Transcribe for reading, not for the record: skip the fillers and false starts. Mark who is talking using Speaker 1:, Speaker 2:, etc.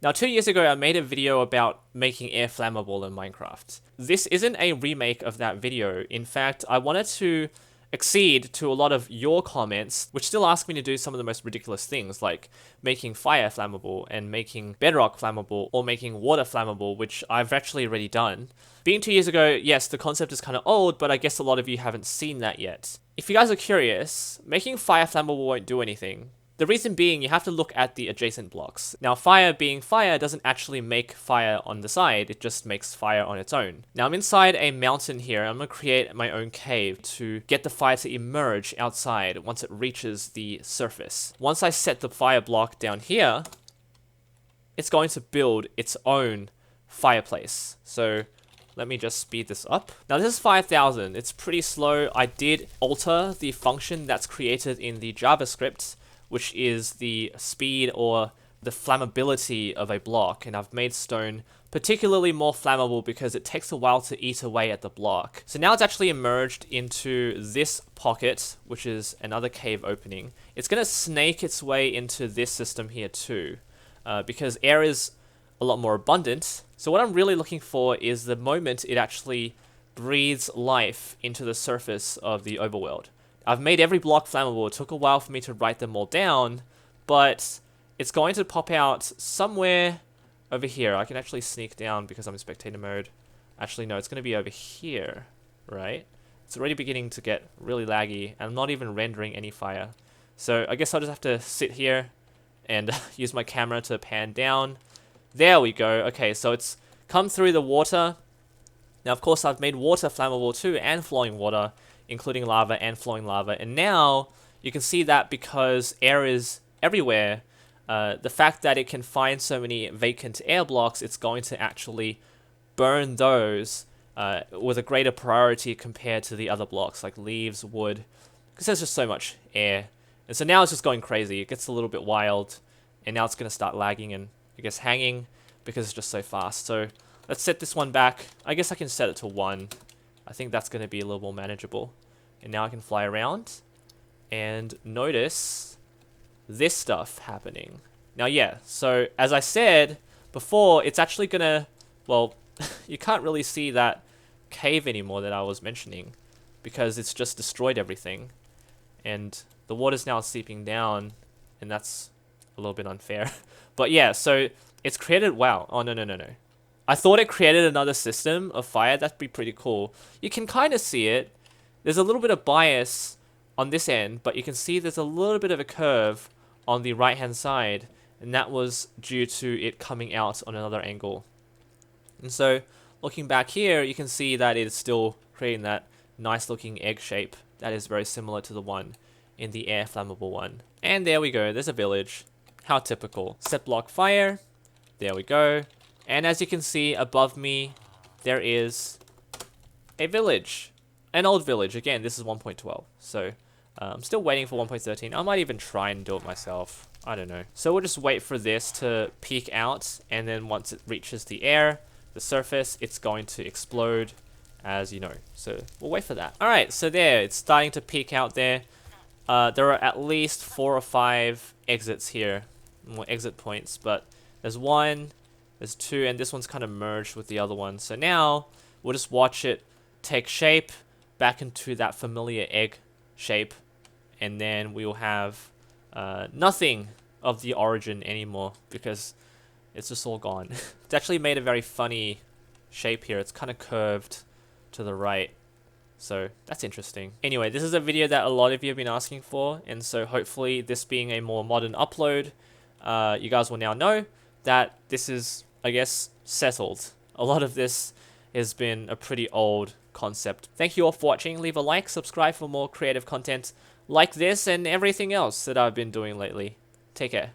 Speaker 1: Now 2 years ago I made a video about making air flammable in Minecraft. This isn't a remake of that video. In fact, I wanted to accede to a lot of your comments, which still ask me to do some of the most ridiculous things, like making fire flammable and making bedrock flammable or making water flammable, which I've actually already done. Being 2 years ago, yes, the concept is kind of old, but I guess a lot of you haven't seen that yet. If you guys are curious, making fire flammable won't do anything. The reason being, you have to look at the adjacent blocks. Now, fire being fire doesn't actually make fire on the side, it just makes fire on its own. Now, I'm inside a mountain here. I'm going to create my own cave to get the fire to emerge outside once it reaches the surface. Once I set the fire block down here, it's going to build its own fireplace. So let me just speed this up. Now, this is 5,000. It's pretty slow. I did alter the function that's created in the JavaScript, which is the speed or the flammability of a block. And I've made stone particularly more flammable because it takes a while to eat away at the block. So now it's actually emerged into this pocket, which is another cave opening. It's going to snake its way into this system here too, because air is a lot more abundant. So what I'm really looking for is the moment it actually breathes life into the surface of the overworld. I've made every block flammable. It took a while for me to write them all down, but it's going to pop out somewhere over here. I can actually sneak down because I'm in spectator mode. Actually, no, it's going to be over here, right? It's already beginning to get really laggy, and I'm not even rendering any fire. So I guess I'll just have to sit here and use my camera to pan down. There we go. Okay, so it's come through the water. Now, of course, I've made water flammable too, and flowing water, including lava and flowing lava. And now you can see that because air is everywhere, the fact that it can find so many vacant air blocks, it's going to actually burn those with a greater priority compared to the other blocks like leaves, wood, because there's just so much air. And so now it's just going crazy. It gets a little bit wild, and now it's going to start lagging and I guess hanging because it's just so fast. So let's set this one back. I guess I can set it to 1. I think that's going to be a little more manageable. And now I can fly around and notice this stuff happening. Now, yeah, so as I said before, it's actually going to, well, you can't really see that cave anymore that I was mentioning because it's just destroyed everything. And the water's now seeping down, and that's a little bit unfair. But yeah, so it's created, wow. Oh, no. I thought it created another system of fire. That'd be pretty cool. You can kind of see it. There's a little bit of bias on this end, but you can see there's a little bit of a curve on the right-hand side, and that was due to it coming out on another angle. And so, looking back here, you can see that it's still creating that nice-looking egg shape that is very similar to the one in the air flammable one. And there we go. There's a village. How typical. Set block fire. There we go. And as you can see above me, there is a village. An old village. Again, this is 1.12. So I'm still waiting for 1.13. I might even try and do it myself. I don't know. So we'll just wait for this to peak out. And then once it reaches the air, the surface, it's going to explode, as you know. So we'll wait for that. All right. So there, it's starting to peak out there. There are at least 4 or 5 exits here. More exit points. But there's 1. There's 2, and this one's kind of merged with the other one. So now, we'll just watch it take shape back into that familiar egg shape. And then we will have nothing of the origin anymore because it's just all gone. It's actually made a very funny shape here. It's kind of curved to the right. So that's interesting. Anyway, this is a video that a lot of you have been asking for. And so hopefully this being a more modern upload, you guys will now know that this is, I guess, settled. A lot of this has been a pretty old concept. Thank you all for watching. Leave a like, subscribe for more creative content like this and everything else that I've been doing lately. Take care.